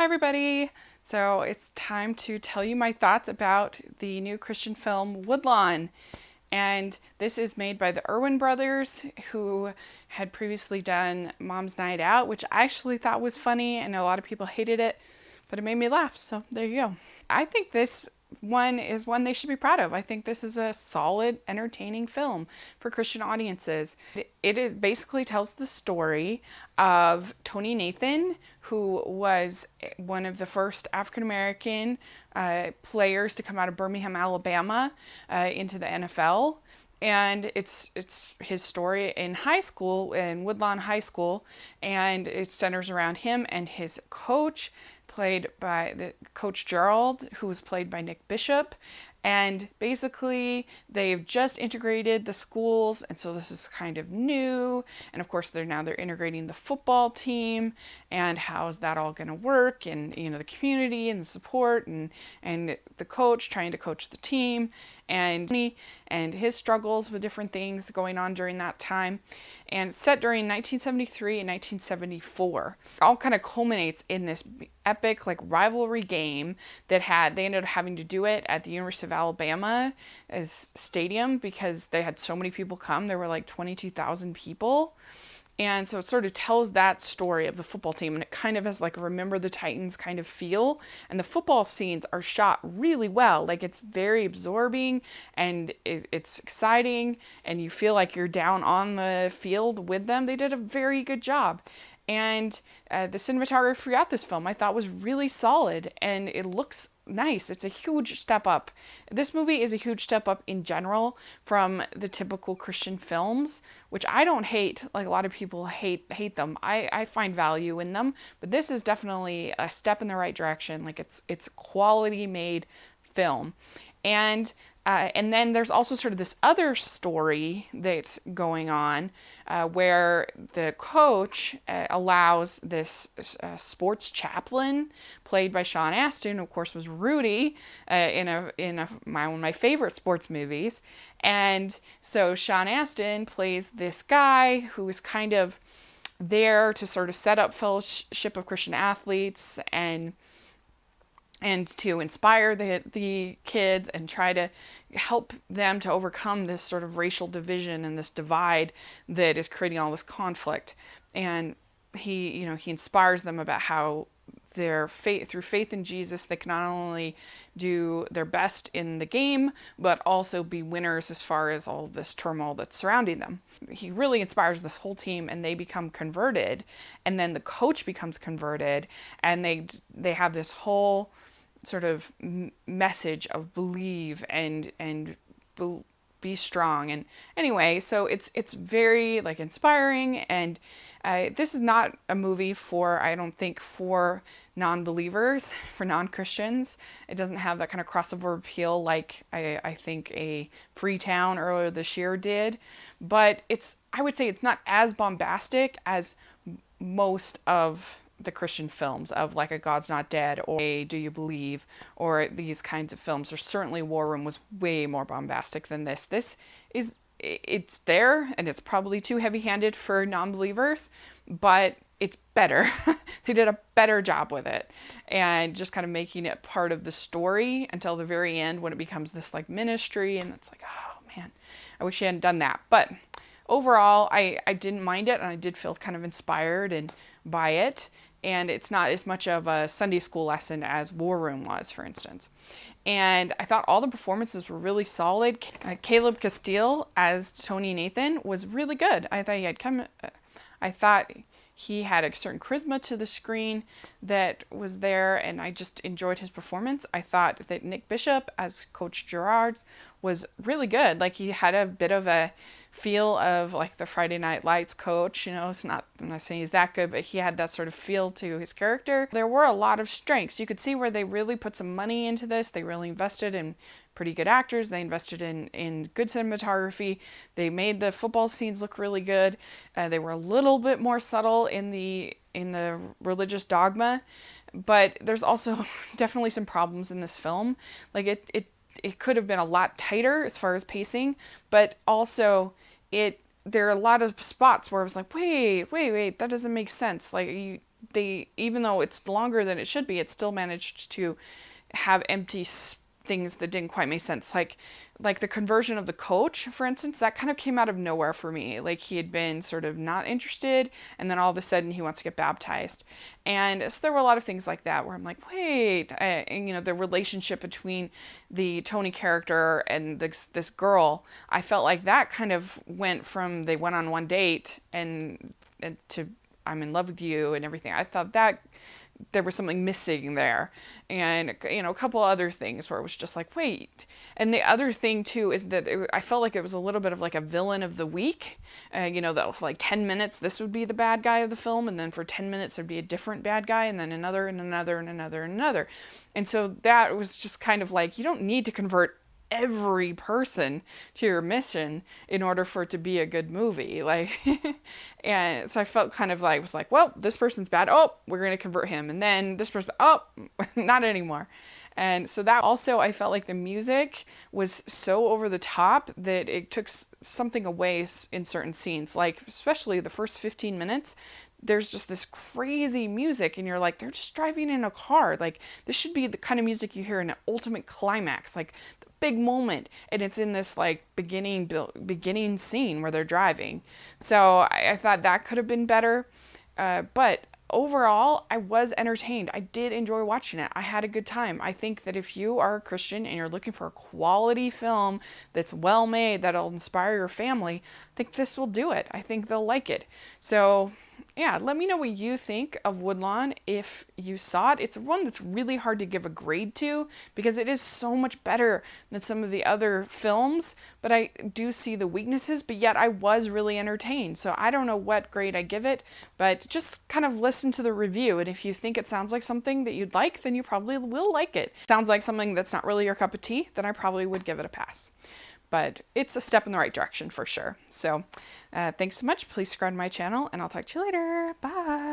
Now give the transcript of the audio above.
everybody! So it's time to tell you my thoughts about the new Christian film Woodlawn. And this is made by the Irwin brothers, who had previously done Mom's Night Out, which I actually thought was funny. I know a lot of people hated it, but it made me laugh. So there you go. I think this one is one they should be proud of. I think this is a solid, entertaining film for Christian audiences. It basically tells the story of Tony Nathan, who was one of the first African American players to come out of Birmingham, Alabama, into the NFL. And it's his story in high school, in Woodlawn High School, and it centers around him and his coach, played by the coach Gerald, who was played by Nick Bishop. And basically, they've just integrated the schools, and so this is kind of new. And of course, they're integrating the football team, and how is that all going to work? And the community and the support, and the coach trying to coach the team, and his struggles with different things going on during that time. And it's set during 1973 and 1974. It all kind of culminates in this epic rivalry game that they ended up having to do it at the University of Alabama as stadium because they had so many people come. There were 22,000 people. And so it sort of tells that story of the football team, and it kind of has a Remember the Titans kind of feel. And the football scenes are shot really well. It's very absorbing, and it's exciting, and you feel like you're down on the field with them. They did a very good job. And the cinematography throughout this film I thought was really solid, and it looks nice. It's a huge step up. This movie is a huge step up in general from the typical Christian films, which I don't hate. A lot of people hate them. I find value in them, but this is definitely a step in the right direction. It's a quality made film. And then there's also sort of this other story that's going on where the coach allows this sports chaplain, played by Sean Astin, of course, was Rudy in one of my favorite sports movies. And so Sean Astin plays this guy who is kind of there to sort of set up Fellowship of Christian Athletes and to inspire the kids and try to help them to overcome this sort of racial division and this divide that is creating all this conflict. And he inspires them about how through faith in Jesus, they can not only do their best in the game, but also be winners as far as all of this turmoil that's surrounding them. He really inspires this whole team, and they become converted, and then the coach becomes converted, and they have this whole sort of message of believe and be strong. And anyway, so it's very inspiring, and this is not a movie I don't think for non-believers, for non-Christians. It doesn't have that kind of crossover appeal like I think a Freetown earlier this year did, but I would say it's not as bombastic as most of the Christian films of A God's Not Dead or a Do You Believe, or these kinds of films. Or certainly War Room was way more bombastic than this. It's there, and it's probably too heavy-handed for non-believers, but it's better. They did a better job with it, and just kind of making it part of the story until the very end when it becomes this ministry, and it's oh man, I wish I hadn't done that. But overall, I didn't mind it, and I did feel kind of inspired and by it. And it's not as much of a Sunday school lesson as War Room was, for instance. And I thought all the performances were really solid. Caleb Castile as Tony Nathan was really good. I thought he had a certain charisma to the screen that was there, and I just enjoyed his performance. I thought that Nick Bishop as Coach Gerard was really good. He had a bit of a feel of the Friday Night Lights coach. I'm not saying he's that good, but he had that sort of feel to his character. There were a lot of strengths. You could see where they really put some money into this. They really invested in pretty good actors. They invested in good cinematography. They made the football scenes look really good. They were a little bit more subtle in the religious dogma, but there's also definitely some problems in this film. It could have been a lot tighter as far as pacing, but also there are a lot of spots where I was wait, that doesn't make sense. they, even though it's longer than it should be, it still managed to have empty things that didn't quite make sense. Like the conversion of the coach, for instance, that kind of came out of nowhere for me. Like he had been sort of not interested, and then all of a sudden he wants to get baptized. And so there were a lot of things like that where I'm like, wait, and, you know, the relationship between the Tony character and this girl, I felt like that kind of went from they went on one date and to I'm in love with you and everything. I thought that there was something missing there, and, you know, a couple other things where it was just like, wait. And the other thing too is that I felt like it was a little bit of like a villain of the week, you know, that for like 10 minutes this would be the bad guy of the film, and then for 10 minutes there'd be a different bad guy, and then another and another and another and another. And so that was just kind of like, you don't need to convert every person to your mission in order for it to be a good movie. Like, and so I felt kind of like, was like, well, this person's bad. Oh, we're going to convert him. And then this person, oh, not anymore. And so that also, I felt like the music was so over the top that it took something away in certain scenes. Like, especially the first 15 minutes, there's just this crazy music, and you're like, they're just driving in a car. Like, this should be the kind of music you hear in an ultimate climax, like the big moment, and it's in this like beginning scene where they're driving. So I thought that could have been better, but overall, I was entertained. I did enjoy watching it. I had a good time. I think that if you are a Christian and you're looking for a quality film that's well made, that'll inspire your family, I think this will do it. I think they'll like it. So yeah, let me know what you think of Woodlawn if you saw it. It's one that's really hard to give a grade to because it is so much better than some of the other films, but I do see the weaknesses, but yet I was really entertained. So I don't know what grade I give it, but just kind of listen to the review, and if you think it sounds like something that you'd like, then you probably will like it. Sounds like something that's not really your cup of tea, then I probably would give it a pass. But it's a step in the right direction for sure. So thanks so much. Please subscribe to my channel, and I'll talk to you later. Bye.